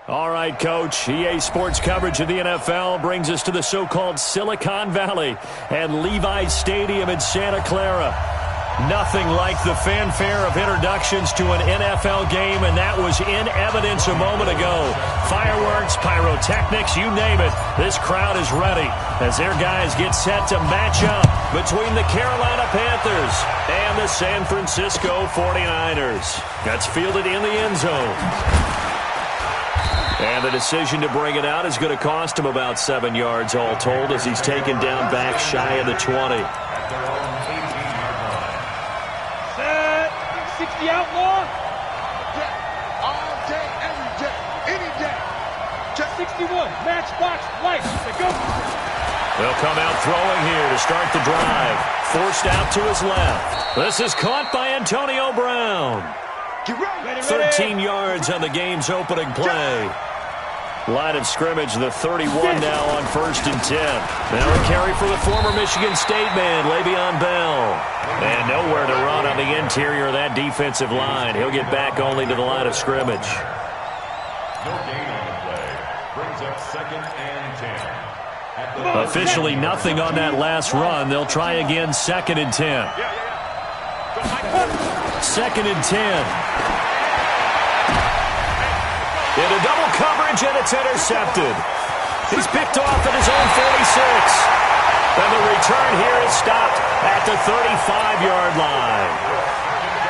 All right, Coach. EA Sports coverage of the NFL brings us to the so-called Silicon Valley and Levi's Stadium in Santa Clara. Nothing like the fanfare of introductions to an NFL game, and that was in evidence a moment ago. Fireworks, pyrotechnics, you name it. This crowd is ready as their guys get set to match up between the Carolina Panthers and the San Francisco 49ers. That's fielded in the end zone. And the decision to bring it out is going to cost him about 7 yards all told as he's taken down back shy of the 20. 60 outlaw. All day, every day, any day. Just 61, matchbox life. They go. They'll come out throwing here to start the drive. Forced out to his left. This is caught by Antonio Brown. 13 yards on the game's opening play. Line of scrimmage, the 31 now on 1st and 10. Now a carry for the former Michigan State man, Le'Veon Bell. And nowhere to run on the interior of that defensive line. He'll get back only to the line of scrimmage. No gain on the play. Brings up 2nd and 10. Officially nothing on that last run. They'll try again 2nd and 10. 2nd and 10. Into double coverage, and it's intercepted. He's picked off at his own 46. And the return here is stopped at the 35-yard line.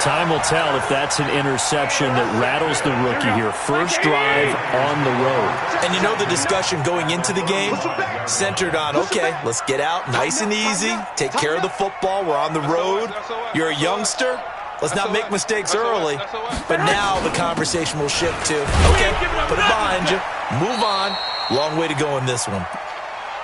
Time will tell if that's an interception that rattles the rookie here. First drive on the road. And you know the discussion going into the game centered on, okay, let's get out nice and easy, take care of the football, we're on the road, you're a youngster, let's not make mistakes early. But now the conversation will shift to, okay, put it behind you, move on, long way to go in this one.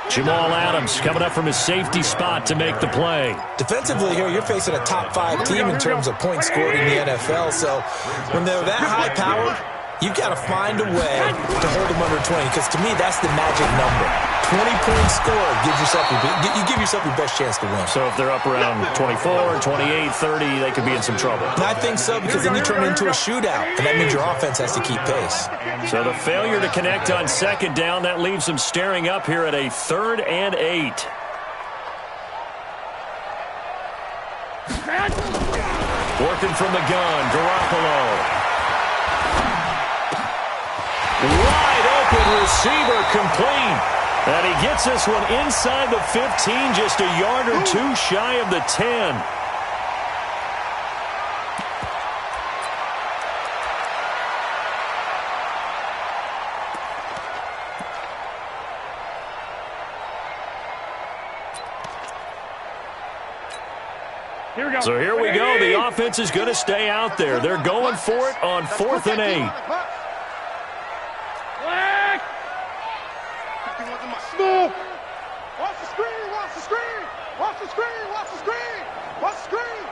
Jamal Adams coming up from his safety spot to make the play. Defensively here, you're facing a top 5 team in terms of points scored in the NFL. So when they're that high-powered, you've got to find a way to hold them under 20, because to me, that's the magic number. 20 points scored, you give yourself your best chance to win. So if they're up around 24, 28, 30, they could be in some trouble. And I think so, because then you turn it into a shootout, and that means your offense has to keep pace. So the failure to connect on 2nd down, that leaves them staring up here at a 3rd and 8. Working from the gun, Garoppolo. Wide open receiver, complete. And he gets this one inside the 15, just a yard or two shy of the 10. So here we go. The offense is going to stay out there. They're going for it on 4th and 8. Watch the screen, watch the screen, watch the screen, watch the screen, watch the screen.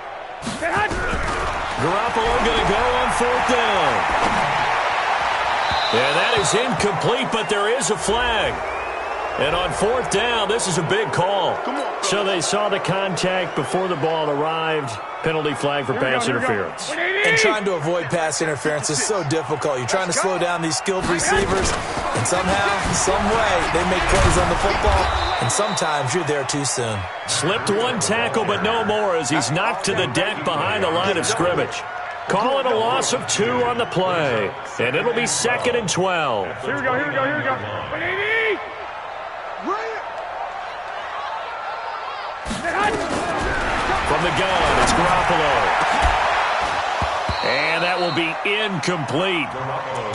Garoppolo going to go on 4th down. And that is incomplete, but there is a flag. And on 4th down, this is a big call. So they saw the contact before the ball arrived. Penalty flag for pass interference. And trying to avoid pass interference is so difficult. You're trying to slow down these skilled receivers, and somehow, some way, they make plays on the football, and sometimes you're there too soon. Slipped one tackle, but no more as he's knocked to the deck behind the line of scrimmage. Call it a loss of 2 on the play, and it'll be 2nd and 12. Here we go, here we go, here we go. 180! From the gun, it's Garoppolo. And that will be incomplete.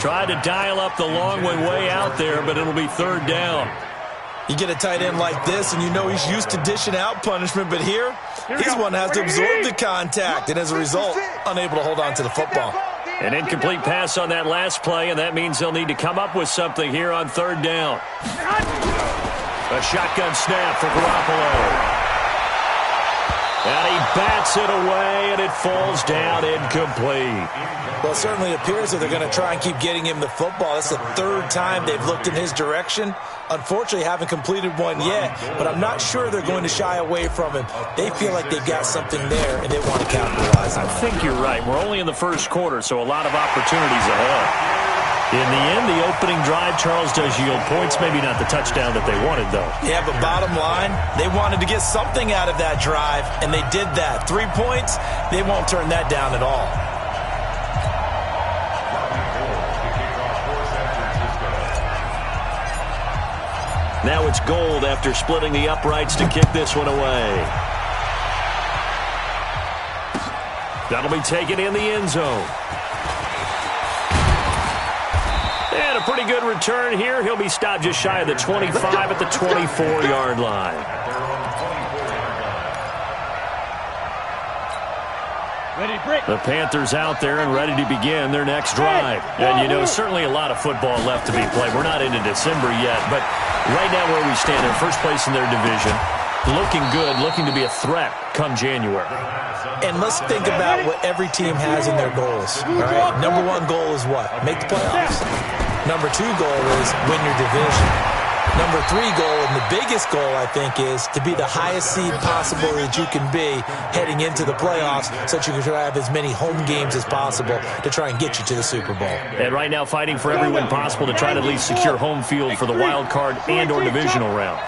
Tried to dial up the long way out there, but it'll be 3rd down. You get a tight end like this, and you know he's used to dishing out punishment, but here, he's one that has to absorb the contact, and as a result, unable to hold on to the football. An incomplete pass on that last play, and that means they'll need to come up with something here on 3rd down. A shotgun snap for Garoppolo. And he bats it away, and it falls down incomplete. Well, it certainly appears that they're going to try and keep getting him the football. That's the 3rd time they've looked in his direction. Unfortunately, haven't completed one yet, but I'm not sure they're going to shy away from him. They feel like they've got something there, and they want to capitalize on it. I think you're right. We're only in the 1st quarter, so a lot of opportunities ahead. In the end, the opening drive, Charles, does yield points. Maybe not the touchdown that they wanted, though. Yeah, but bottom line, they wanted to get something out of that drive, and they did that. 3 points, they won't turn that down at all. Now it's Gold after splitting the uprights to kick this one away. That'll be taken in the end zone. And a pretty good return here. He'll be stopped just shy of the 25 at the 24-yard line. The Panthers out there and ready to begin their next drive. And, you know, certainly a lot of football left to be played. We're not into December yet, but right now where we stand, in first place in their division, looking good, looking to be a threat come January. And let's think about what every team has in their goals. All right, number one goal is what? Make the playoffs. Number two goal is win your division. Number three goal, and the biggest goal, I think, is to be the highest seed possible that you can be heading into the playoffs so that you can try to have as many home games as possible to try and get you to the Super Bowl. And right now fighting for every win possible to try to at least secure home field for the wild card and or divisional round.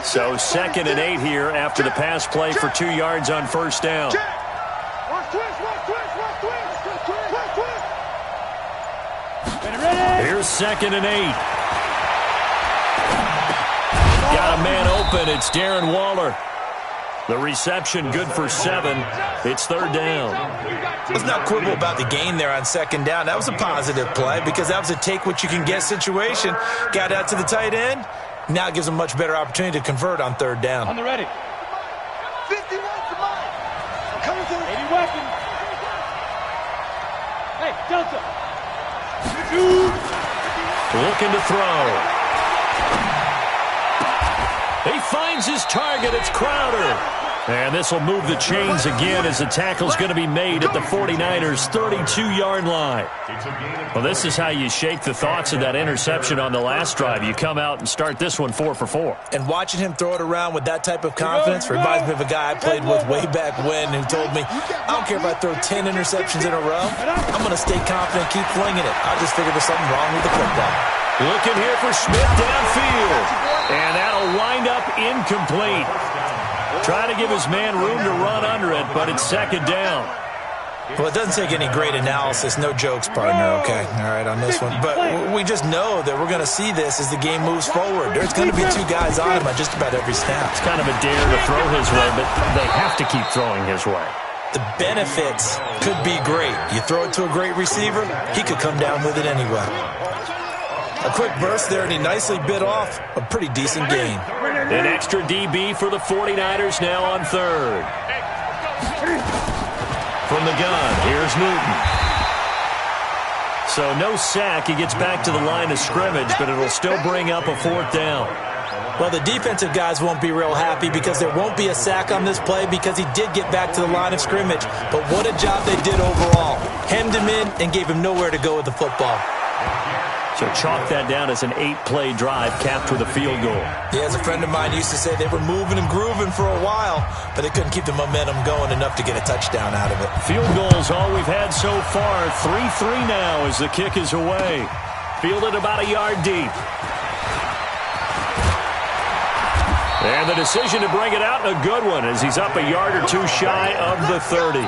So 2nd and 8 here after the pass play for 2 yards on first down. Here's 2nd and 8. Got a man open. It's Darren Waller. The reception good for 7. It's 3rd down. Let's not quibble about the gain there on 2nd down. That was a positive play because that was a take-what-you-can-get situation. Got out to the tight end. Now it gives them a much better opportunity to convert on 3rd down. On the ready. 51 to mine. Coming to the 80 weapon. Hey, Delta. Looking to throw. He finds his target. It's Crowder. And this will move the chains again as the tackle's going to be made at the 49ers' 32-yard line. Well, this is how you shake the thoughts of that interception on the last drive. You come out and start this one 4 for 4. And watching him throw it around with that type of confidence reminds me of a guy I played with way back when who told me, I don't care if I throw 10 interceptions in a row. I'm going to stay confident, keep flinging it. I just figured there's something wrong with the football. Looking here for Smith downfield. And that'll wind up incomplete. Trying to give his man room to run under it, but it's 2nd down. Well, it doesn't take any great analysis. No jokes, partner, okay? All right, on this one. But we just know that we're going to see this as the game moves forward. There's going to be 2 guys on him at just about every snap. It's kind of a dare to throw his way, but they have to keep throwing his way. The benefits could be great. You throw it to a great receiver, he could come down with it anyway. A quick burst there, and he nicely bit off a pretty decent gain. An extra DB for the 49ers now on 3rd. From the gun, here's Newton. So no sack. He gets back to the line of scrimmage, but it'll still bring up a 4th down. Well, the defensive guys won't be real happy because there won't be a sack on this play because he did get back to the line of scrimmage. But what a job they did overall. Hemmed him in and gave him nowhere to go with the football. So chalk that down as an 8-play drive capped with a field goal. Yeah, as a friend of mine used to say, they were moving and grooving for a while, but they couldn't keep the momentum going enough to get a touchdown out of it. Field goals all we've had so far. 3-3 now as the kick is away. Fielded about a yard deep. And the decision to bring it out, a good one, as he's up a yard or 2 shy of the 30.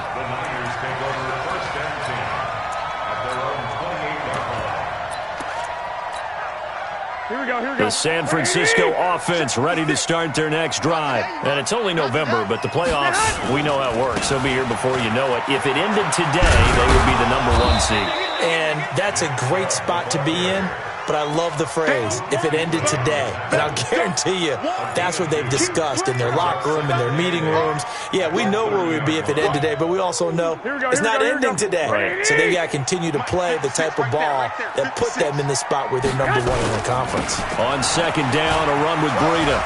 The San Francisco offense ready to start their next drive. And it's only November, but the playoffs, we know how it works. They'll be here before you know it. If it ended today, they would be the number 1 seed. And that's a great spot to be in. But I love the phrase, if it ended today. And I'll guarantee you, that's what they've discussed in their locker room, in their meeting rooms. Yeah, we know where we'd be if it ended today, but we also know it's not ending today. Right. So they've got to continue to play the type of ball that put them in the spot where they're number 1 in the conference. On 2nd down, a run with Breida.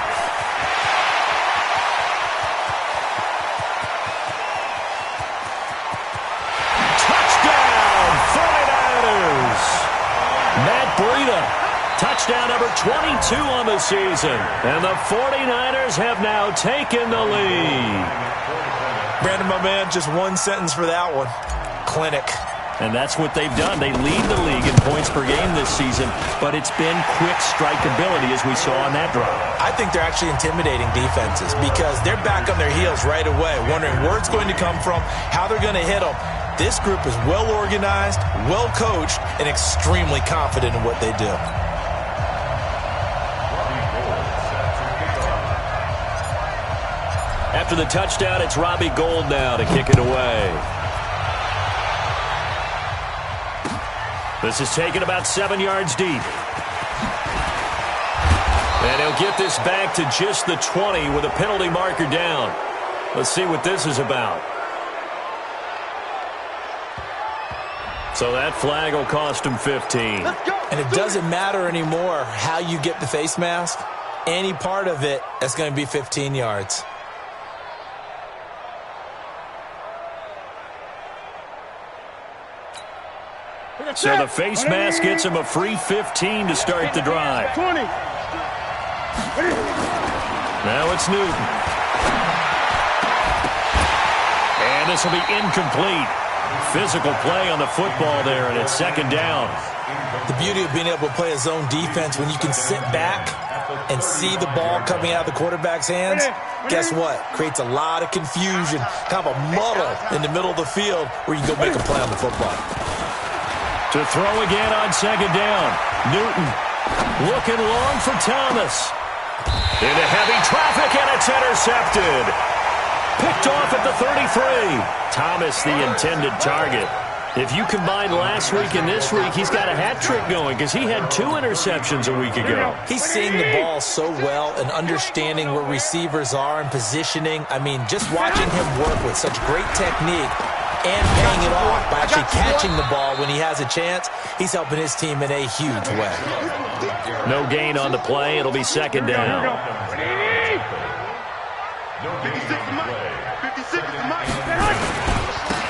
Touchdown, 49ers! Matt Breida, touchdown number 22 on the season. And the 49ers have now taken the lead. Brandon, my man, just 1 sentence for that one. Clinic. And that's what they've done. They lead the league in points per game this season, but it's been quick strikeability as we saw on that drive. I think they're actually intimidating defenses because they're back on their heels right away, wondering where it's going to come from, how they're going to hit them. This group is well organized, well coached, and extremely confident in what they do. After the touchdown, it's Robbie Gould now to kick it away. This is taken about 7 yards deep. And he'll get this back to just the 20 with a penalty marker down. Let's see what this is about. So that flag will cost him 15. And it doesn't matter anymore how you get the face mask. Any part of it, that's going to be 15 yards. So the face mask gets him a free 15 to start the drive. 20. Now it's Newton. And this will be incomplete. Physical play on the football there, and it's second down. The beauty of being able to play a zone defense when you can sit back and see the ball coming out of the quarterback's hands, guess what? Creates a lot of confusion, kind of a muddle in the middle of the field where you can go make a play on the football. To throw again on second down. Newton looking long for Thomas. Into heavy traffic, and it's intercepted. Picked off at the 33. Thomas, the intended target. If you combine last week and this week, he's got a hat trick going because he had 2 interceptions a week ago. He's seeing the ball so well and understanding where receivers are and positioning. I mean, just watching him work with such great technique and paying it off by actually catching the ball when he has a chance, he's helping his team in a huge way. No gain on the play. It'll be second down.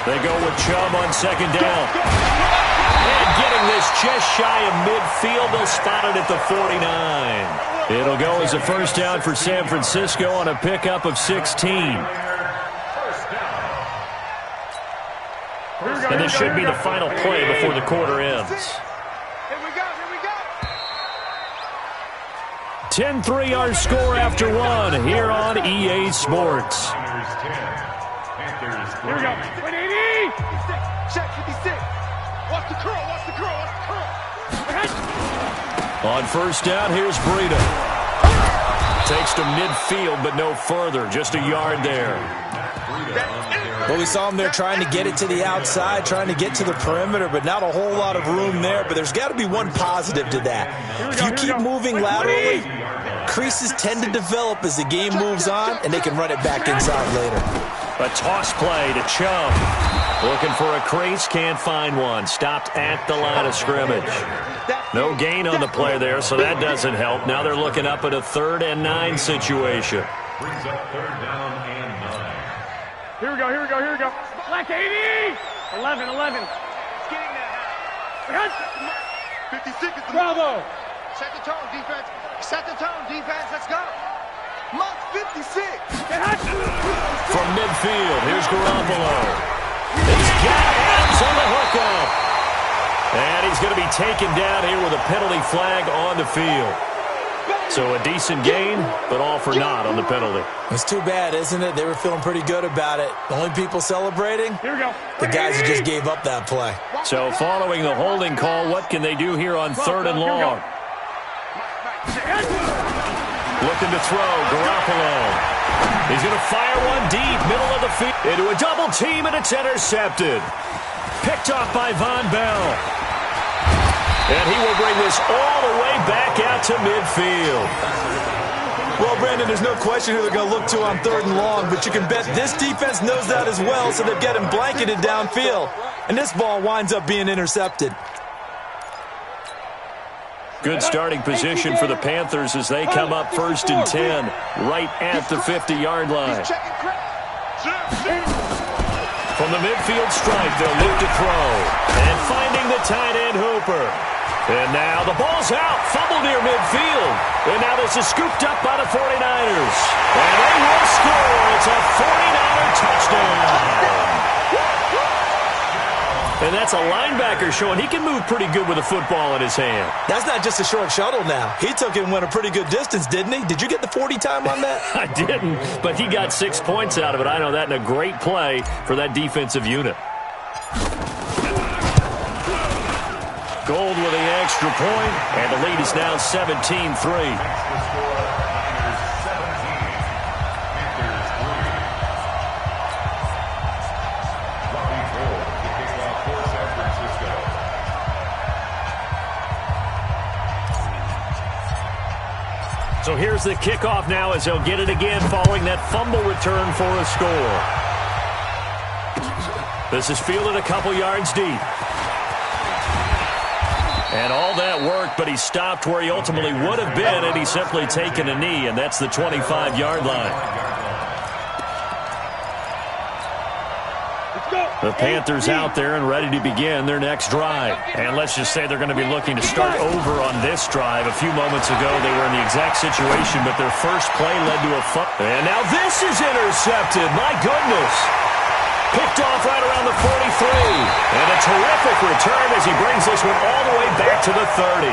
They go with Chubb on second down. And getting this just shy of midfield, they'll spot it at the 49. It'll go as a first down for San Francisco on a pickup of 16. And this should be the final play before the quarter ends. Here we go. 10-3 our score after one here on EA Sports. Here we go. 180. 56. Check 56. Watch the curl. On first down, here's Breida. Takes to midfield, but no further. Just a yard there. Well, we saw him there trying to get it to the outside, trying to get to the perimeter, but not a whole lot of room there. But there's got to be one positive to that. If you keep moving laterally, creases tend to develop as the game moves on, and they can run it back inside later. A toss play to Chubb. Looking for a crease, can't find one. Stopped at the line of scrimmage. No gain on the play there, so that doesn't help. Now they're looking up at a 3rd and 9 situation. Brings up 3rd down and 9. Here we go. Black 80. 11. Getting that. 56 is the Bravo. Set the tone, defense. Let's go. Mark 56. From midfield, here's Garoppolo. He's got Adams on the hookup. And he's going to be taken down here with a penalty flag on the field. So a decent gain, but all for naught on the penalty. It's too bad, isn't it? They were feeling pretty good about it. The only people celebrating, Here we go. the guys who just gave up that play. So following the holding call, what can they do here on 3rd and long? Looking to throw, Garoppolo. He's going to fire one deep, middle of the field. Into a double team, and it's intercepted. Picked off by Von Bell. And he will bring this all the way back out to midfield. Well, Brandon, there's no question who they're going to look to on 3rd and long, but you can bet this defense knows that as well, so they're getting blanketed downfield. And this ball winds up being intercepted. Good starting position for the Panthers as they come up 1st and 10, right at the 50-yard line. From the midfield stripe, they'll look to throw. And finding the tight end, Hooper. And now the ball's out, fumble near midfield. And now this is scooped up by the 49ers. And they will score. It's a 49er touchdown. And that's a linebacker showing he can move pretty good with a football in his hand. That's not just a short shuttle now. He took it and went a pretty good distance, didn't he? Did you get the 40 time on that? I didn't, but he got 6 points out of it. I know that in a great play for that defensive unit. Gold with the extra point, and the lead is now 17-3. So here's the kickoff now as he'll get it again following that fumble return for a score. This is fielded a couple yards deep. And all that worked, but he stopped where he ultimately would have been had he simply taken a knee, and that's the 25-yard line. The Panthers out there and ready to begin their next drive. And let's just say they're going to be looking to start over on this drive. A few moments ago, they were in the exact situation, but their first play led to a fumble. And now this is intercepted. My goodness. Picked off right around the 43. And a terrific return as he brings this one all the way back to the 30.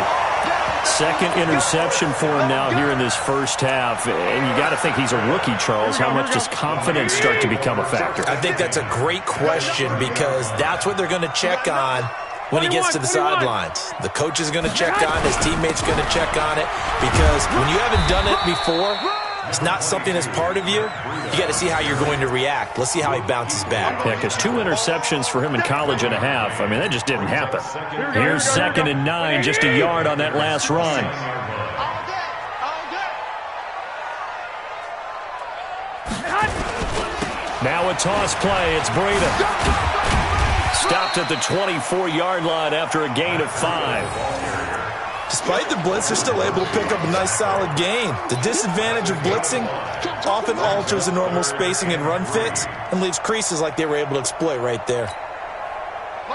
Second interception for him now here in this first half. And you got to think he's a rookie, Charles. How much does confidence start to become a factor? I think that's a great question because that's what they're going to check on when he gets to the sidelines. The coach is going to check on it. His teammates are going to check on it because when you haven't done it before, it's not something that's part of you. You got to see how you're going to react. Let's see how he bounces back. Yeah, because 2 interceptions for him in college and a half. I mean, that just didn't happen. Here's 2nd and 9, just a yard on that last run. Now a toss play. It's Breida. Stopped at the 24-yard line after a gain of 5. Despite the blitz, they're still able to pick up a nice solid gain. The disadvantage of blitzing often alters the normal spacing and run fits and leaves creases like they were able to exploit right there.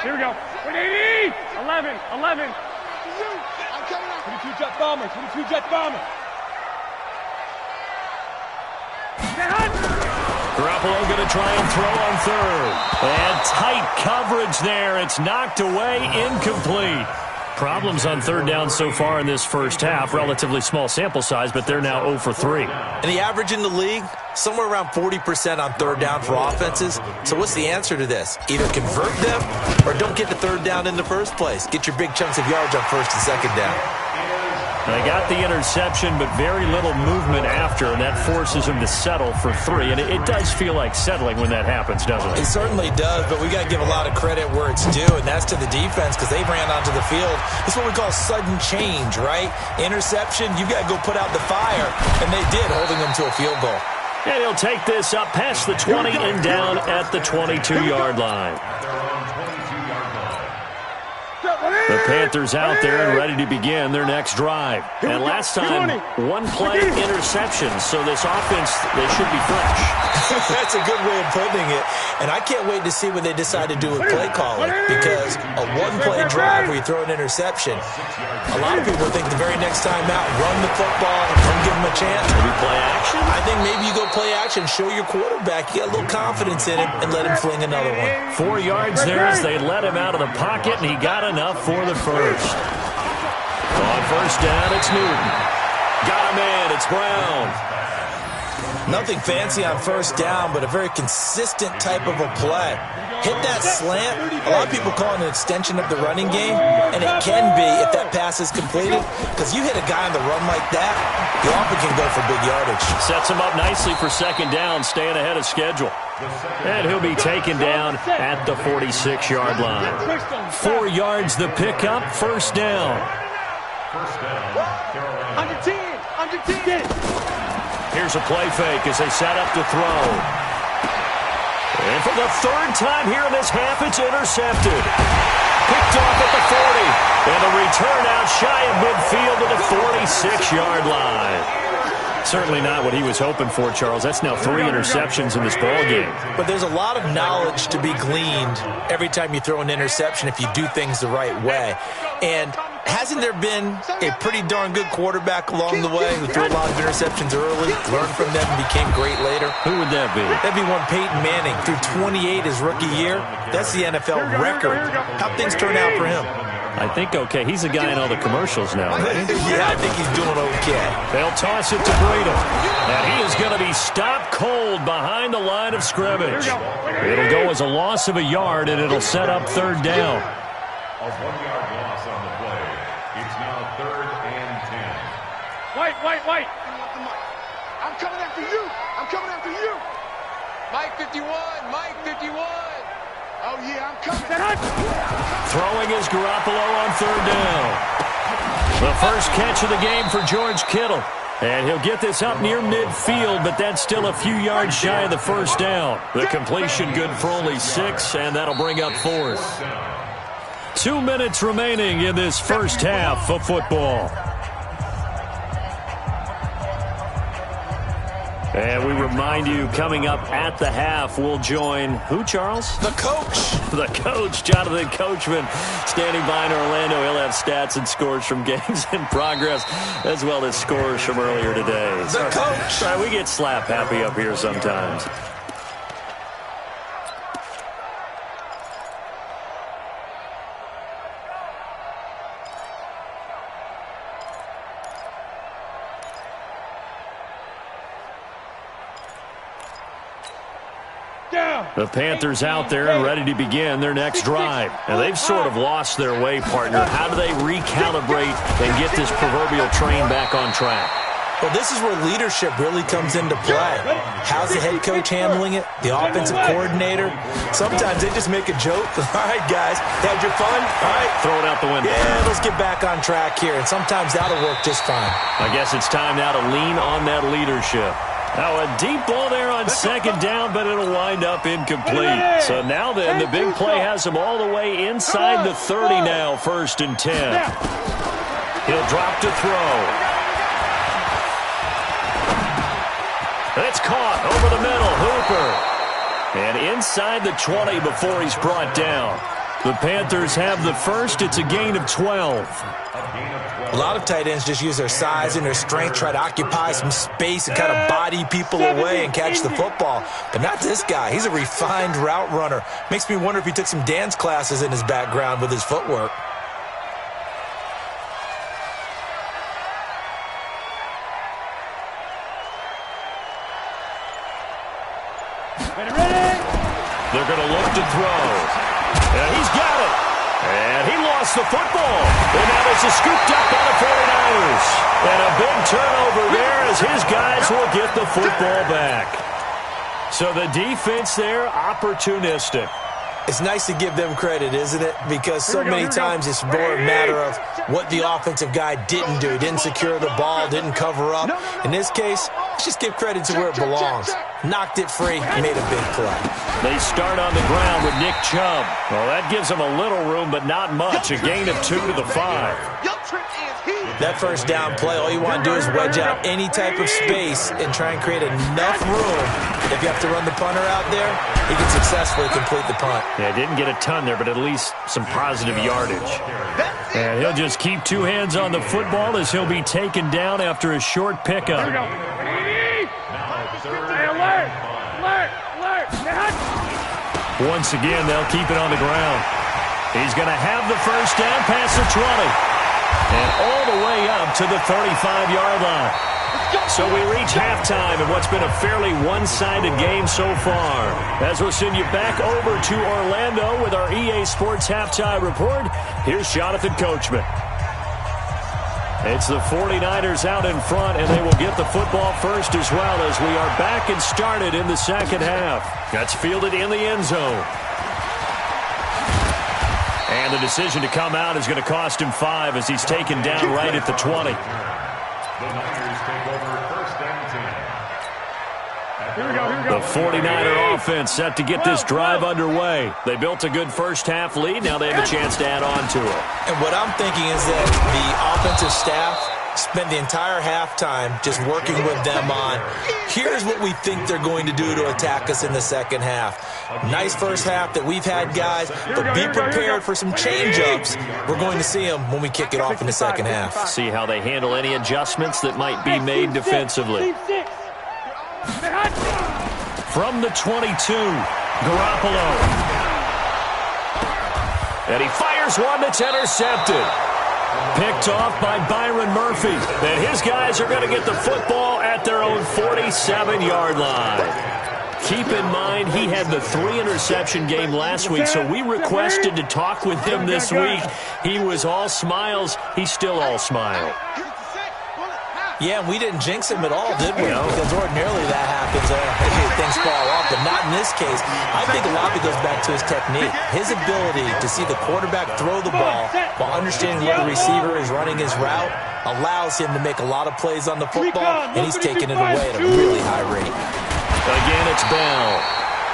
Here we go. 180! 11. 22 jet bomber. 22 jet bomber. Garoppolo going to try and throw on third. And tight coverage there. It's knocked away, incomplete. Problems on third down so far in this first half. Relatively small sample size, but they're now 0 for 3. And the average in the league, somewhere around 40% on third down for offenses. So what's the answer to this? Either convert them or don't get the third down in the first place. Get your big chunks of yards on first and second down. They got the interception, but very little movement after, and that forces him to settle for 3. And it does feel like settling when that happens, doesn't it? It certainly does, but we got to give a lot of credit where it's due, and that's to the defense because they ran onto the field. This is what we call sudden change, right? Interception, you got to go put out the fire, and they did, holding them to a field goal. And he'll take this up past the 20 and down at the 22-yard line. The Panthers out there and ready to begin their next drive. And last time, 1 play interception, so this offense, they should be fresh. That's a good way of putting it. And I can't wait to see what they decide to do with play calling because a 1-play drive where you throw an interception, a lot of people think the very next time out, run the football and don't give them a chance. Maybe play action? I think maybe you go play action, show your quarterback, you got a little confidence in him, and let him fling another one. 4 yards there as they let him out of the pocket, and he got enough for the first. On first down, it's Newton. Got him in, it's Brown. Nothing fancy on first down, but a very consistent type of a play. Hit that slant. A lot of people call it an extension of the running game, and it can be if that pass is completed, because you hit a guy on the run like that, he often can go for big yardage. Sets him up nicely for second down, staying ahead of schedule. And he'll be taken down at the 46-yard line. 4 yards the pickup, first down. Under 10. Here's a play fake as they set up to throw. And for the 3rd time here in this half, it's intercepted. Picked off at the 40. And a return out shy of midfield to the 46-yard line. Certainly not what he was hoping for, Charles. That's now 3 interceptions in this ballgame. But there's a lot of knowledge to be gleaned every time you throw an interception if you do things the right way. And hasn't there been a pretty darn good quarterback along the way who threw a lot of interceptions early, learned from them, and became great later? Who would that be? That'd be one Peyton Manning, threw 28 his rookie year. That's the NFL record. How'd things turn out for him? I think okay. He's a guy in all the commercials now, right? Yeah, I think he's doing okay. They'll toss it to Breida. And he is going to be stopped cold behind the line of scrimmage. It'll go as a loss of a yard, and it'll set up third down. A 1-yard loss on the play. It's now 3rd and 10. White. I'm coming after you. Mike 51. Oh, yeah, I'm coming. Throwing is Garoppolo on third down. The first catch of the game for George Kittle. And he'll get this up near midfield, but that's still a few yards shy of the first down. The completion good for only 6, and that'll bring up 4th. 2 minutes remaining in this first half of football. And we remind you, coming up at the half, we'll join who, Charles? The coach. The coach, Jonathan Coachman, standing by in Orlando. He'll have stats and scores from games in progress, as well as scores from earlier today. The coach. Sorry, we get slap happy up here sometimes. The Panthers out there and ready to begin their next drive. And they've sort of lost their way, partner. How do they recalibrate and get this proverbial train back on track? Well, this is where leadership really comes into play. How's the head coach handling it? The offensive coordinator? Sometimes they just make a joke. All right, guys, had your fun? All right. Throw it out the window. Yeah, let's get back on track here. And sometimes that'll work just fine. I guess it's time now to lean on that leadership. Now a deep ball there on second down, but it'll wind up incomplete. So now then, the big play has him all the way inside the 30 now, 1st and 10. He'll drop to throw. It's caught over the middle, Hooper. And inside the 20 before he's brought down. The Panthers have the first. It's a gain of 12. A lot of tight ends just use their size and their strength, try to occupy some space and kind of body people away and catch the football. But not this guy. He's a refined route runner. Makes me wonder if he took some dance classes in his background with his footwork. They're going to look to throw. And he's got it. And he lost the football. And now this is scooped up by the 49ers. And a big turnover there as his guys will get the football back. So the defense there, opportunistic. It's nice to give them credit, isn't it? Because so many times it's more a matter of what the offensive guy didn't do. He didn't secure the ball, didn't cover up. In this case, let's just give credit to where it belongs. Knocked it free, made a big play. They start on the ground with Nick Chubb. Well, that gives them a little room, but not much. A gain of 2 to the 5. That first down play, all you want to do is wedge out any type of space and try and create enough room. If you have to run the punter out there, he can successfully complete the punt. Yeah, didn't get a ton there, but at least some positive yardage. And he'll just keep 2 hands on the football as he'll be taken down after a short pickup. Once again, they'll keep it on the ground. He's going to have the first down past the 20. And all the way up to the 35-yard line. So we reach halftime in what's been a fairly one-sided game so far. As we'll send you back over to Orlando with our EA Sports Halftime Report, here's Jonathan Coachman. It's the 49ers out in front, and they will get the football first as well as we are back and started in the second half. That's fielded in the end zone. And the decision to come out is going to cost him 5 as he's taken down right at the 20. The Niners take over 1st and 10. The 49er offense set to get this drive underway. They built a good first half lead. Now they have a chance to add on to it. And what I'm thinking is that the offensive staff spent the entire halftime just working with them on, here's what we think they're going to do to attack us in the second half. Nice first half that we've had, guys, but be prepared for some change-ups. We're going to see them when we kick it off in the second half. See how they handle any adjustments that might be made defensively. From the 22, Garoppolo. And he fires one that's intercepted. Picked off by Byron Murphy. And his guys are going to get the football at their own 47-yard line. Keep in mind, he had the 3-interception game last week, so we requested to talk with him this week. He was all smiles. He's still all smile. Yeah, we didn't jinx him at all, did we? No. Because ordinarily that happens. Things fall off, but not in this case. I think a lot of it goes back to his technique. His ability to see the quarterback throw the ball while understanding where the receiver is running his route allows him to make a lot of plays on the football, and he's taking it away at a really high rate. Again, it's Bell.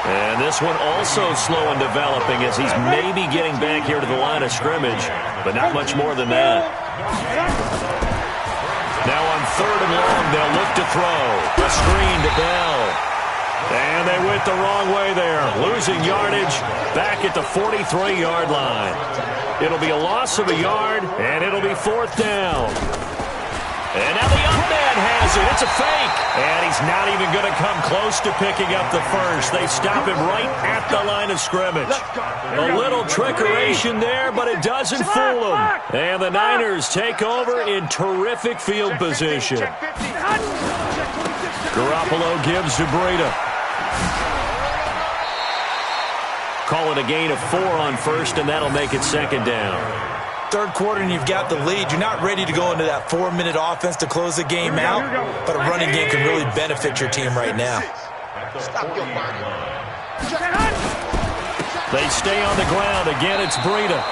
And this one also slow in developing as he's maybe getting back here to the line of scrimmage, but not much more than that. Now on 3rd and long, they'll look to throw. A screen to Bell. And they went the wrong way there. Losing yardage back at the 43-yard line. It'll be a loss of a yard, and it'll be 4th down. And now the young man has it. It's a fake. And he's not even going to come close to picking up the first. They stop him right at the line of scrimmage. A little trickeration there, but it doesn't fool them. And the Niners take over in terrific field position. Garoppolo gives to Breida. Call it a gain of 4 on first, and that'll make it 2nd down. Third quarter and you've got the lead. You're not ready to go into that 4-minute offense to close the game out, but a running game can really benefit your team right now. They stay on the ground. Again, it's Breida.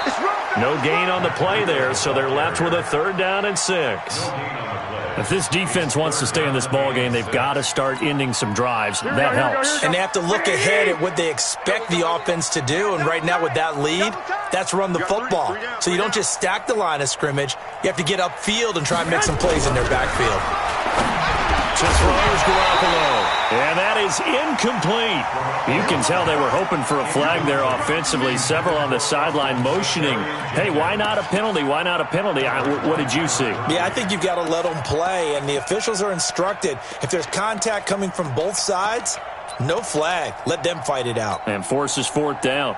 No gain on the play there, so they're left with a 3rd down and 6. If this defense wants to stay in this ballgame, they've got to start ending some drives. That helps. And they have to look ahead at what they expect the offense to do, and right now with that lead, that's run the football. So you don't just stack the line of scrimmage. You have to get upfield and try and make some plays in their backfield. To throws Garoppolo. And that is incomplete. You can tell they were hoping for a flag there offensively. Several on the sideline motioning. Hey, why not a penalty? Why not a penalty? What did you see? Yeah, I think you've got to let them play, and the officials are instructed. If there's contact coming from both sides, no flag. Let them fight it out. And forces 4th down.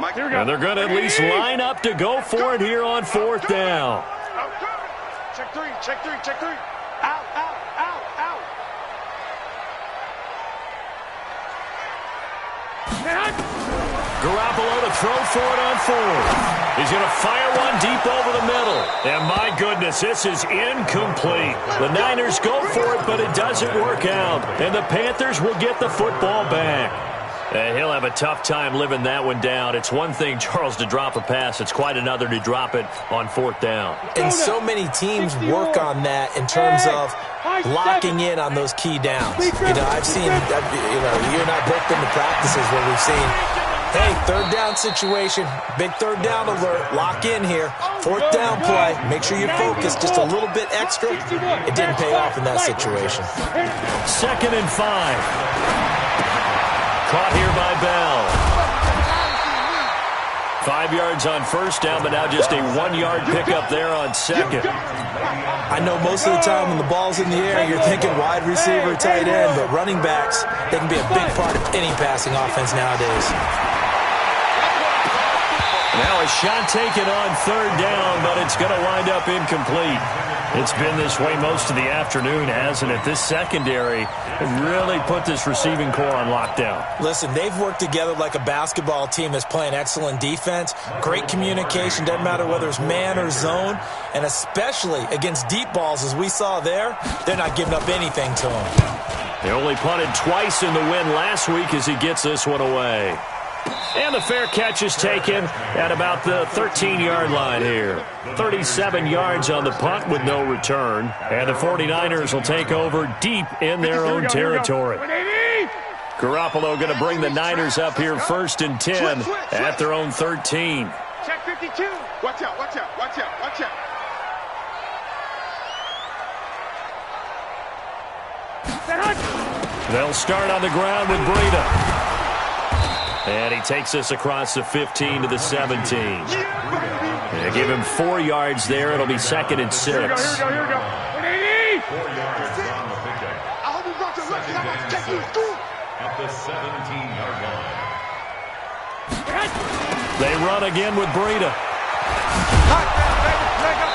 And they're going to at least line up to go for it here on 4th down. Check 3, check 3, check 3. Out, out, out, out. Garoppolo to throw for it on 4th. He's going to fire one deep over the middle. And my goodness, this is incomplete. The Niners go for it, but it doesn't work out. And the Panthers will get the football back. He'll have a tough time living that one down. It's one thing, Charles, to drop a pass. It's quite another to drop it on 4th down. And so many teams work on that in terms of locking in on those key downs. You know, I've seen, you and I both been to practices where we've seen, hey, 3rd down situation, big 3rd down alert, lock in here. 4th down play, make sure you focus just a little bit extra. It didn't pay off in that situation. 2nd and 5. Caught here by Bell. 5 yards on 1st down, but now just a 1-yard pickup there on 2nd. I know most of the time when the ball's in the air, you're thinking wide receiver, tight end, but running backs, they can be a big part of any passing offense nowadays. Now a shot taken on 3rd down, but it's going to wind up incomplete. It's been this way most of the afternoon, hasn't it? This secondary really put this receiving core on lockdown. Listen, they've worked together like a basketball team that's playing excellent defense. Great communication, doesn't matter whether it's man or zone. And especially against deep balls, as we saw there, they're not giving up anything to them. They only punted twice in the win last week as he gets this one away. And the fair catch is taken at about the 13-yard line here. 37 yards on the punt with no return. And the 49ers will take over deep in their own territory. Garoppolo going to bring the Niners up here 1st and 10 at their own 13. Check 52. Watch out, watch out, watch out, watch out. They'll start on the ground with Breida. And he takes us across the 15 to the 17. They give him 4 yards there. It'll be 2nd and 6. Here we go. 4 yards on the pickup. At the 17-yard line. They run again with Breida.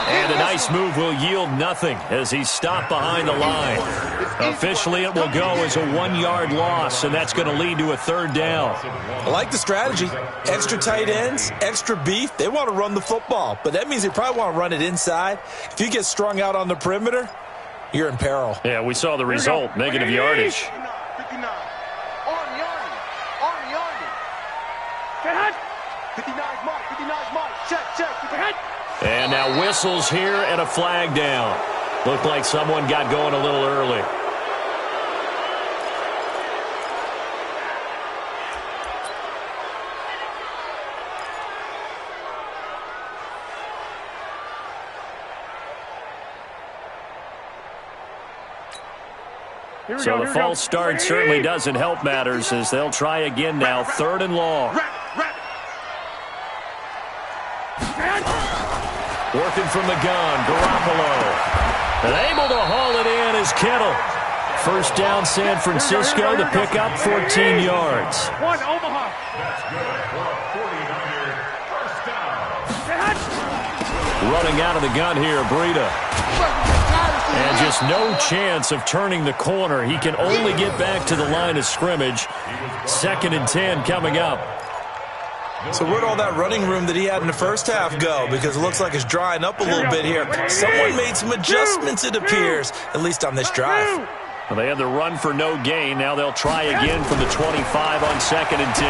And a nice move will yield nothing as he's stopped behind the line. Officially, it will go as a 1-yard loss, and that's going to lead to a 3rd down. I like the strategy. Extra tight ends, extra beef. They want to run the football, but that means they probably want to run it inside. If you get strung out on the perimeter, you're in peril. Yeah, we saw the result, negative yardage. 59. On yardage. 59's mark. Check. And now whistles here and a flag down. Looked like someone got going a little early. So the false start certainly doesn't help matters as they'll try again now. 3rd and long. Working from the gun, Garoppolo. And able to haul it in is Kittle. 1st down, San Francisco. The pickup, 14 yards. One, Omaha. That's good for a 49er first down. Running out of the gun here, Breida. And just no chance of turning the corner. He can only get back to the line of scrimmage. 2nd and 10 coming up. So where'd all that running room that he had in the first half go? Because it looks like it's drying up a little bit here. Someone made some adjustments, it appears, at least on this drive. Well, they had the run for no gain. Now they'll try again from the 25 on 2nd and 10.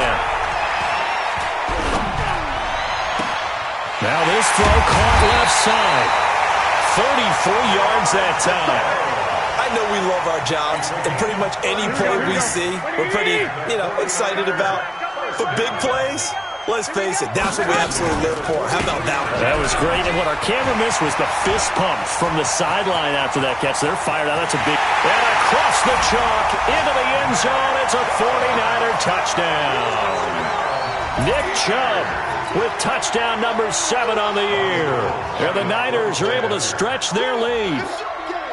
Now this throw caught left side. 34 yards that time. I know we love our jobs, and pretty much any play we see, we're pretty, excited about. But big plays, let's face it, that's what we absolutely live for. How about that one? That was great. And what our camera missed was the fist pump from the sideline after that catch. They're fired out. That's a big... And across the chalk, into the end zone. It's a 49er touchdown. Nick Chubb with touchdown number 7 on the year. And the Niners are able to stretch their lead.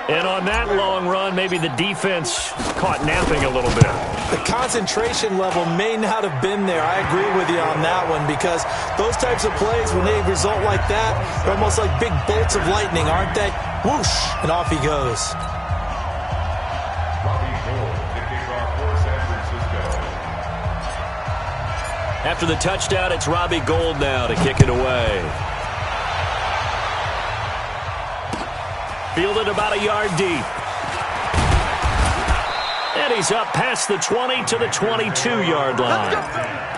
And on that long run, maybe the defense caught napping a little bit. The concentration level may not have been there. I agree with you on that one because those types of plays, when they result like that, they're almost like big bolts of lightning, aren't they? Whoosh, and off he goes. After the touchdown, it's Robbie Gould now to kick it away. Fielded about a yard deep. And he's up past the 20 to the 22-yard line.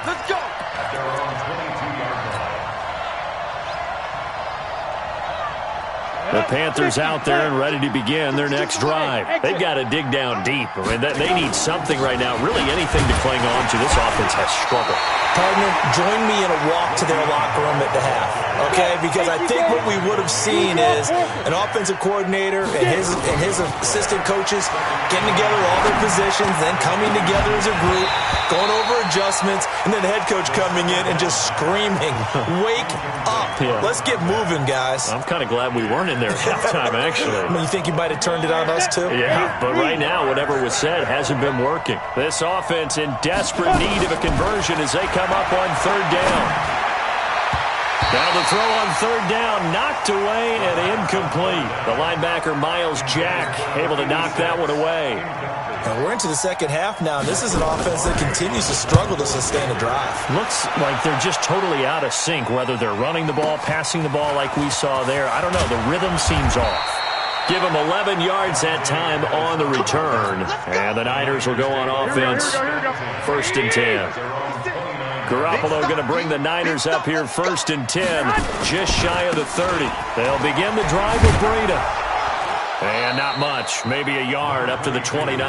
Let's go. At their own 22-yard line. The Panthers out there and ready to begin their next drive. They've got to dig down deep. I mean, they need something right now, really anything to cling on to. This offense has struggled. Partner, join me in a walk to their locker room at the half, okay? Because I think what we would have seen is an offensive coordinator and his assistant coaches getting together all their positions, then coming together as a group, going over adjustments, and then the head coach coming in and just screaming, wake up. Yeah. Let's get moving, guys. I'm kind of glad we weren't in there at halftime, actually. I mean, you think you might have turned it on us, too? Yeah, but right now, whatever was said hasn't been working. This offense in desperate need of a conversion as they come up on 3rd down. Now the throw on 3rd down, knocked away and incomplete. The linebacker, Miles Jack, able to knock that one away. Now we're into the second half now, and this is an offense that continues to struggle to sustain a drive. Looks like they're just totally out of sync, whether they're running the ball, passing the ball like we saw there. I don't know. The rhythm seems off. Give them 11 yards that time on the return. And the Niners will go on offense. 1st and 10. Garoppolo going to bring the Niners up here 1st and 10. Just shy of the 30. They'll begin the drive with Breida. And not much. Maybe a yard up to the 29.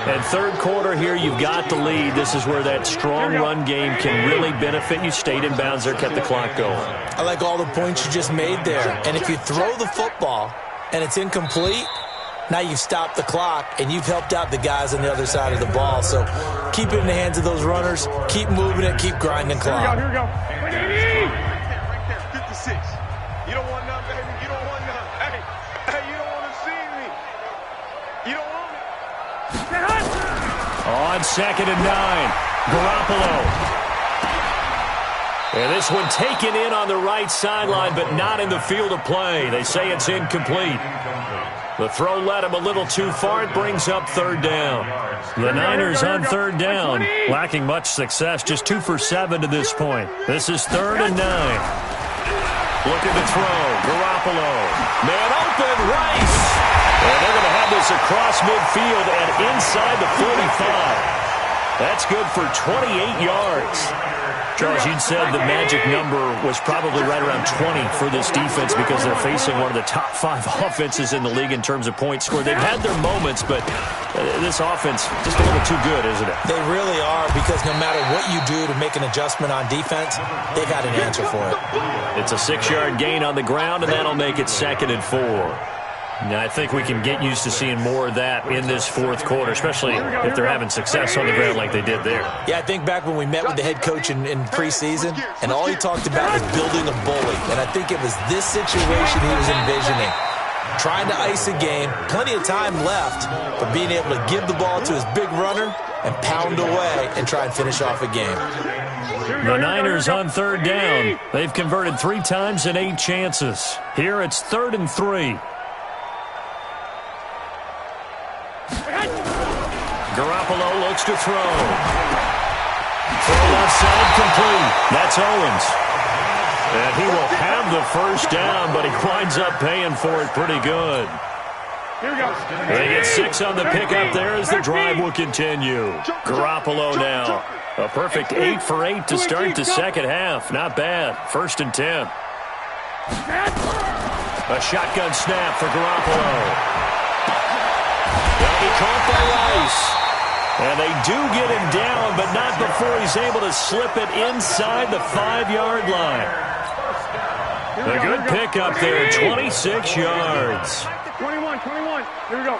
And 3rd quarter here, you've got the lead. This is where that strong run game can really benefit you. Stayed in bounds there, kept the clock going. I like all the points you just made there. And if you throw the football and it's incomplete, Now you've stopped the clock, and you've helped out the guys on the other side of the ball. So keep it in the hands of those runners. Keep moving it. Keep grinding clock. Here we go. Right there, 56. You don't want none, baby. You don't want none. Hey, you don't want to see me. You don't want it. On 2nd and 9, Garoppolo. And this one taken in on the right sideline, but not in the field of play. They say it's incomplete. The throw led him a little too far. It brings up 3rd down. The Niners on 3rd down, lacking much success, just 2 for 7 to this point. This is 3rd and 9. Looking to throw. Garoppolo. Man open, Rice. And they're going to have this across midfield and inside the 45. That's good for 28 yards. Charles, you'd said the magic number was probably right around 20 for this defense because they're facing one of the top 5 offenses in the league in terms of points scored. They've had their moments, but this offense just a little too good, isn't it? They really are, because no matter what you do to make an adjustment on defense, they've got an answer for it. It's a 6-yard gain on the ground, and that'll make it 2nd and 4. Now, I think we can get used to seeing more of that in this 4th quarter, especially if they're having success on the ground like they did there. Yeah, I think back when we met with the head coach in preseason, and all he talked about was building a bully. And I think it was this situation he was envisioning. Trying to ice a game, plenty of time left, but being able to give the ball to his big runner and pound away and try and finish off a game. The Niners on 3rd down. They've converted 3 times in 8 chances. Here it's 3rd and 3. Garoppolo looks to throw. Throw left side complete. That's Owens. And he will have the 1st down, but he winds up paying for it pretty good. Here we go. They get 6 on the pickup there as the drive will continue. Garoppolo now. A perfect 8 for 8 to start the 2nd half. Not bad. 1st and 10. A shotgun snap for Garoppolo. They'll be caught by Rice. And they do get him down, but not before he's able to slip it inside the 5-yard line. A good pickup there, 26 yards. 21. Here we go.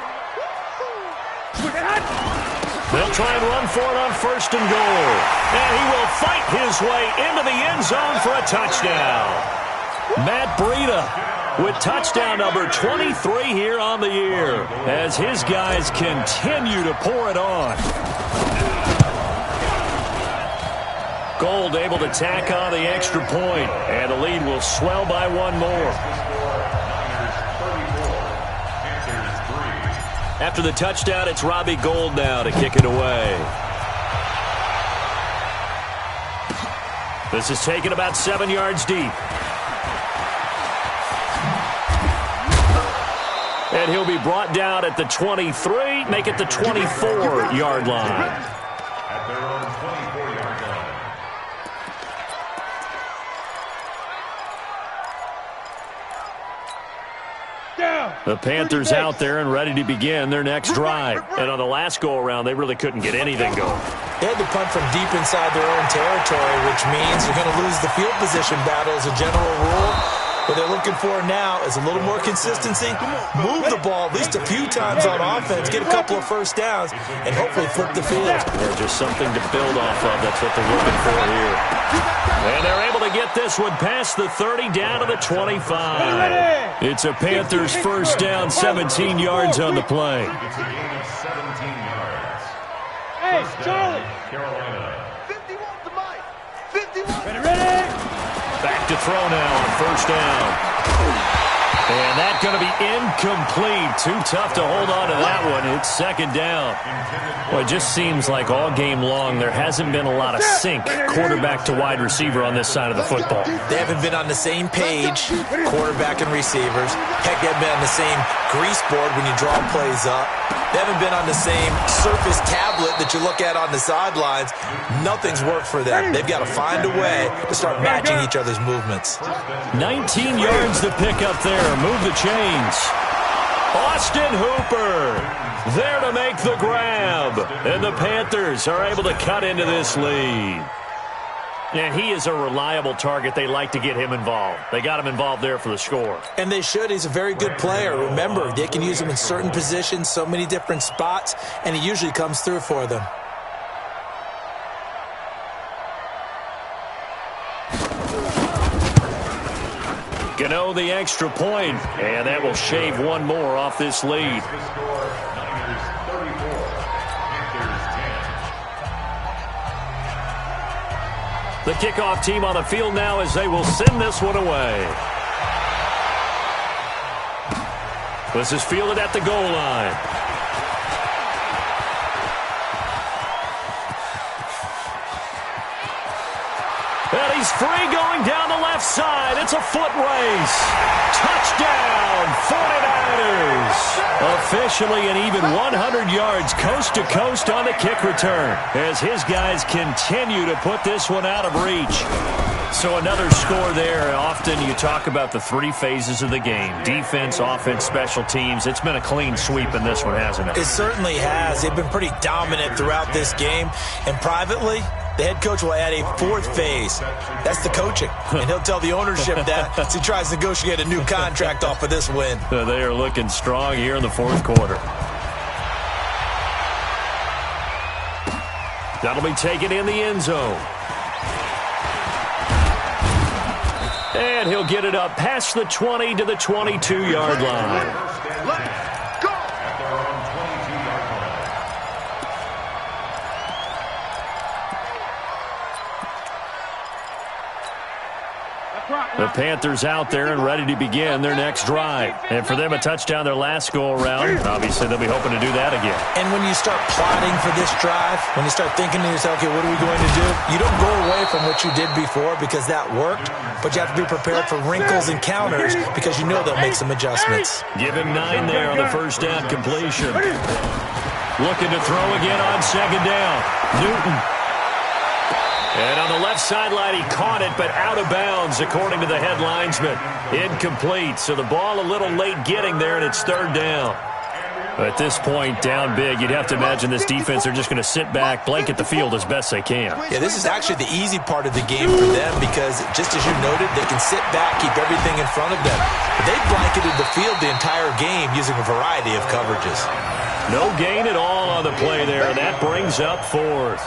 They'll try and run for it on 1st and goal. And he will fight his way into the end zone for a touchdown. Matt Breida with touchdown number 23 here on the year as his guys continue to pour it on. Gold able to tack on the extra point, and the lead will swell by 1 more. After the touchdown, it's Robbie Gould now to kick it away. This is taken about 7 yards deep. And he'll be brought down at the 23, make it the 24-yard line. At their own 24-yard line. The Panthers out there and ready to begin their next drive. And on the last go-around, they really couldn't get anything going. They had to punt from deep inside their own territory, which means they're going to lose the field position battle as a general rule. What they're looking for now is a little more consistency, move the ball at least a few times on offense, get a couple of 1st downs, and hopefully flip the field. Yeah, just something to build off of. That's what they're looking for here. And they're able to get this one past the 30 down to the 25. It's a Panthers 1st down, 17 yards on the play. It's a gain of 17 yards. Hey, Charlie. Carolina. 51 to Mike. 51. Ready? Back to throw now on 1st down. And that's going to be incomplete. Too tough to hold on to that one. It's 2nd down. Well, it just seems like all game long there hasn't been a lot of sync quarterback to wide receiver on this side of the football. They haven't been on the same page, quarterback and receivers. Heck, they haven't been on the same grease board when you draw plays up. They haven't been on the same surface tablet that you look at on the sidelines. Nothing's worked for them. They've got to find a way to start matching each other's movements. 19 yards to pick up there. Move the chains. Austin Hooper there to make the grab. And the Panthers are able to cut into this lead. And he is a reliable target. They like to get him involved. They got him involved there for the score. And they should. He's a very good player. Remember, they can use him in certain positions, so many different spots, and he usually comes through for them. Gano the extra point, and that will shave one more off this lead. The kickoff team on the field now as they will send this one away. This is fielded at the goal line. And he's free going down the left side. It's a foot race. Touchdown, 49ers. Officially an even 100 yards coast to coast on the kick return as his guys continue to put this one out of reach. So another score there. Often you talk about the three phases of the game. Defense, offense, special teams. It's been a clean sweep in this one, hasn't it? It certainly has. They've been pretty dominant throughout this game. And privately, the head coach will add a fourth phase. That's the coaching. And he'll tell the ownership that as he tries to negotiate a new contract off of this win. They are looking strong here in the fourth quarter. That'll be taken in the end zone. And he'll get it up past the 20 to the 22-yard line. Let's go! The Panthers out there and ready to begin their next drive. And for them, a touchdown their last go-around. Obviously, they'll be hoping to do that again. And when you start plotting for this drive, when you start thinking to yourself, okay, what are we going to do? You don't go away from what you did before because that worked, but you have to be prepared for wrinkles and counters because you know they'll make some adjustments. Give him 9 there on the first down completion. Looking to throw again on second down. Newton. And on the left sideline, he caught it, but out of bounds, according to the head linesman. Incomplete, so the ball a little late getting there, and it's third down. At this point, down big, you'd have to imagine this defense, they're just going to sit back, blanket the field as best they can. Yeah, this is actually the easy part of the game for them because, just as you noted, they can sit back, keep everything in front of them. But they've blanketed the field the entire game using a variety of coverages. No gain at all on the play there, and that brings up fourth.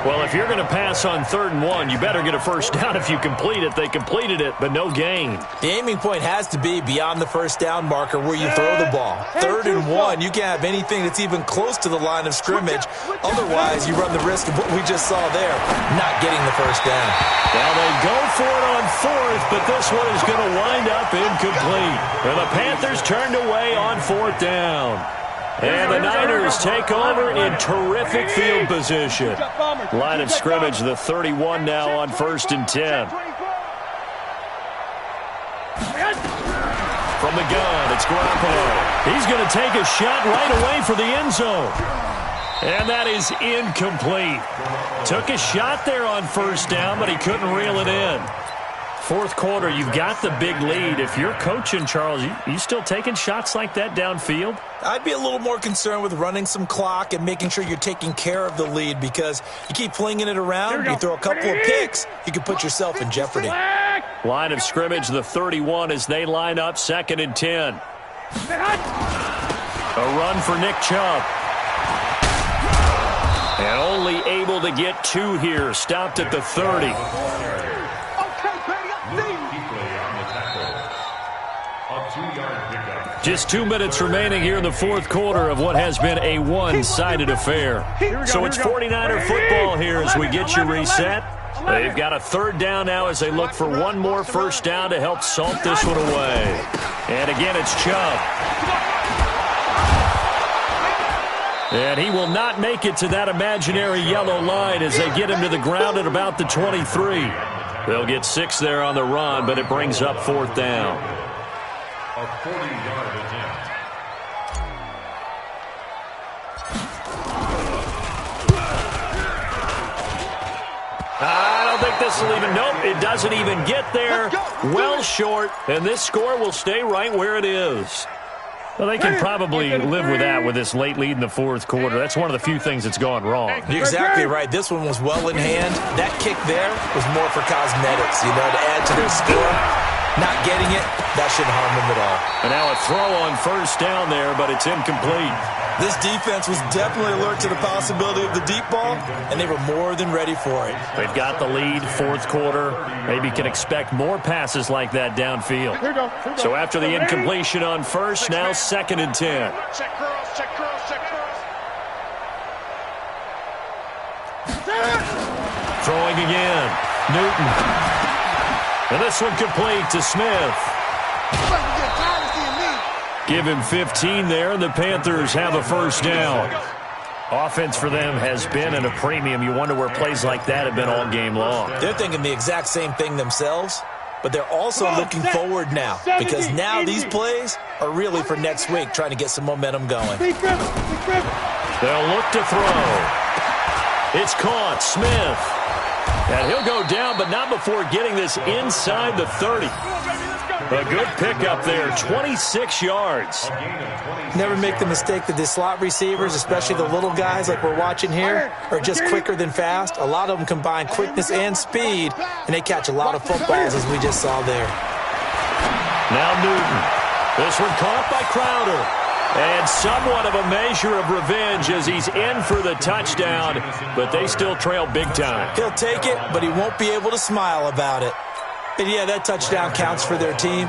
Well, if you're going to pass on 3rd and 1, you better get a first down if you complete it. They completed it, but no gain. The aiming point has to be beyond the first down marker where you throw the ball. 3rd and 1, you can't have anything that's even close to the line of scrimmage. Otherwise, you run the risk of what we just saw there, not getting the first down. Well, they go for it on 4th, but this one is going to wind up incomplete. And the Panthers turned away on 4th down. And the Niners take over in terrific field position. Line of scrimmage, the 31 now on 1st and 10. From the gun, it's Garoppolo. He's going to take a shot right away for the end zone. And that is incomplete. Took a shot there on 1st down, but he couldn't reel it in. Fourth quarter, you've got the big lead. If you're coaching, Charles, you still taking shots like that downfield? I'd be a little more concerned with running some clock and making sure you're taking care of the lead because you keep flinging it around, you throw a couple of picks, you can put yourself in jeopardy. Line of scrimmage, the 31 as they line up 2nd and 10. A run for Nick Chubb. And only able to get 2 here, stopped at the 30. Just 2 minutes remaining here in the fourth quarter of what has been a one-sided affair. So it's 49er football here as we get you reset. They've got a 3rd down now as they look for one more first down to help salt this one away. And again, it's Chubb. And he will not make it to that imaginary yellow line as they get him to the ground at about the 23. They'll get 6 there on the run, but it brings up 4th down. A 40-yard attempt. I don't think this will even, nope, it doesn't even get there. Well short, and this score will stay right where it is. Well, they can probably live with that with this late lead in the fourth quarter. That's one of the few things that's gone wrong. You're exactly right. This one was well in hand. That kick there was more for cosmetics, to add to their score. Not getting it, that shouldn't harm them at all. And now a throw on first down there, but it's incomplete. This defense was definitely alert to the possibility of the deep ball, and they were more than ready for it. They've got the lead, fourth quarter. Maybe can expect more passes like that downfield. So after the incompletion on first, now 2nd and 10. Check curls, check curls, check curls. Throwing again. Newton. And this one complete to Smith. Give him 15 there, and the Panthers have a first down. Offense for them has been at a premium. You wonder where plays like that have been all game long. They're thinking the exact same thing themselves, but they're also looking forward now, because now these plays are really for next week, trying to get some momentum going. They'll look to throw. It's caught. Smith. And he'll go down, but not before getting this inside the 30. A good pickup there, 26 yards. Never make the mistake that the slot receivers, especially the little guys like we're watching here, are just quicker than fast. A lot of them combine quickness and speed, and they catch a lot of footballs, as we just saw there. Now Newton. This one caught by Crowder. And somewhat of a measure of revenge as he's in for the touchdown, but they still trail big time. He'll take it, but he won't be able to smile about it. And yeah, that touchdown counts for their team,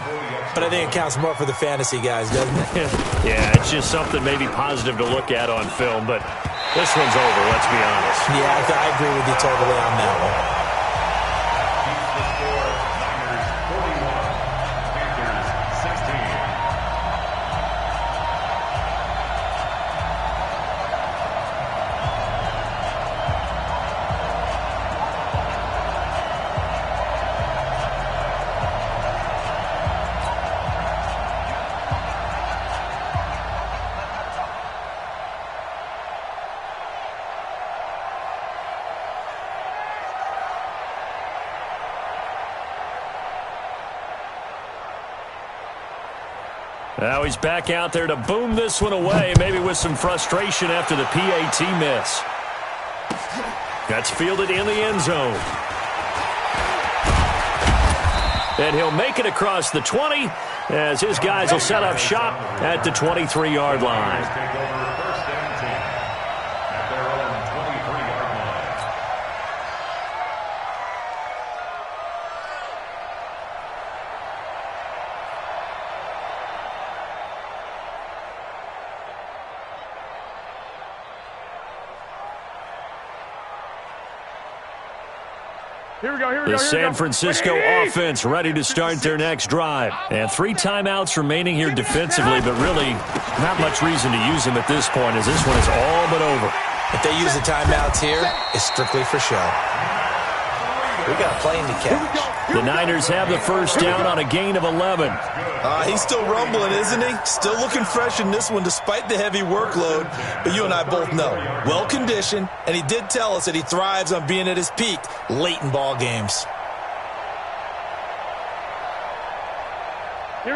but I think it counts more for the fantasy guys, doesn't it? Yeah, it's just something maybe positive to look at on film, but this one's over, let's be honest. Yeah, I agree with you totally on that one. Now he's back out there to boom this one away, maybe with some frustration after the PAT miss. That's fielded in the end zone. And he'll make it across the 20 as his guys will set up shop at the 23-yard line. The San Francisco offense ready to start their next drive. And 3 timeouts remaining here defensively, but really not much reason to use them at this point as this one is all but over. If they use the timeouts here, it's strictly for show. We got a plane to catch. The Niners have the first down on a gain of 11. He's still rumbling, isn't he? Still looking fresh in this one despite the heavy workload. But you and I both know, well-conditioned, and he did tell us that he thrives on being at his peak late in ball games.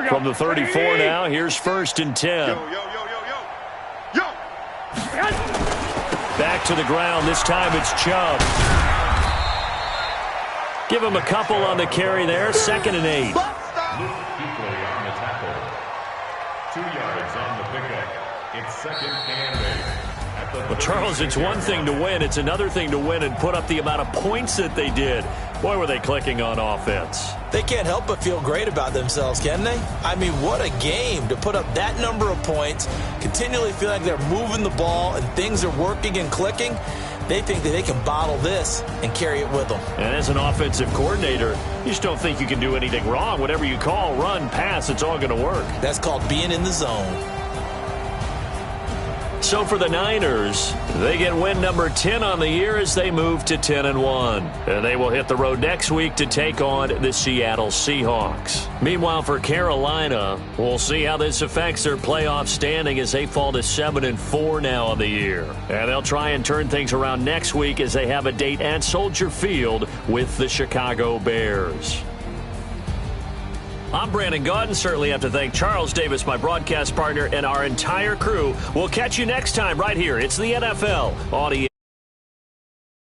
From the 34 now, here's 1st and 10. Back to the ground. This time it's Chubb. Give him a couple on the carry there. 2nd and 8. Equally on the tackle. 2 yards on the pickup. It's 2nd and 8. Well, Charles, it's one thing to win. It's another thing to win and put up the amount of points that they did. Boy, were they clicking on offense. They can't help but feel great about themselves, can they? I mean, what a game to put up that number of points, continually feel like they're moving the ball and things are working and clicking. They think that they can bottle this and carry it with them. And as an offensive coordinator, you just don't think you can do anything wrong. Whatever you call, run, pass, it's all going to work. That's called being in the zone. So for the Niners, they get win number 10 on the year as they move to 10-1. And they will hit the road next week to take on the Seattle Seahawks. Meanwhile, for Carolina, we'll see how this affects their playoff standing as they fall to 7-4 now on the year. And they'll try and turn things around next week as they have a date at Soldier Field with the Chicago Bears. I'm Brandon Gaudin. Certainly have to thank Charles Davis, my broadcast partner, and our entire crew. We'll catch you next time right here. It's the NFL Audio.